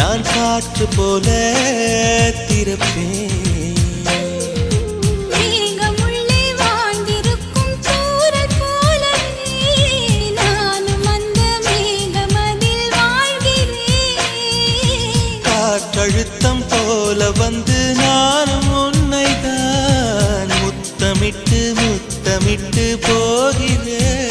நான் காற்று போல திறப்பேன். காற்றழுத்தம் போல வந்து நானும் உன்னை தான் முத்தமிட்டு முத்தமிட்டு போகிறேன்.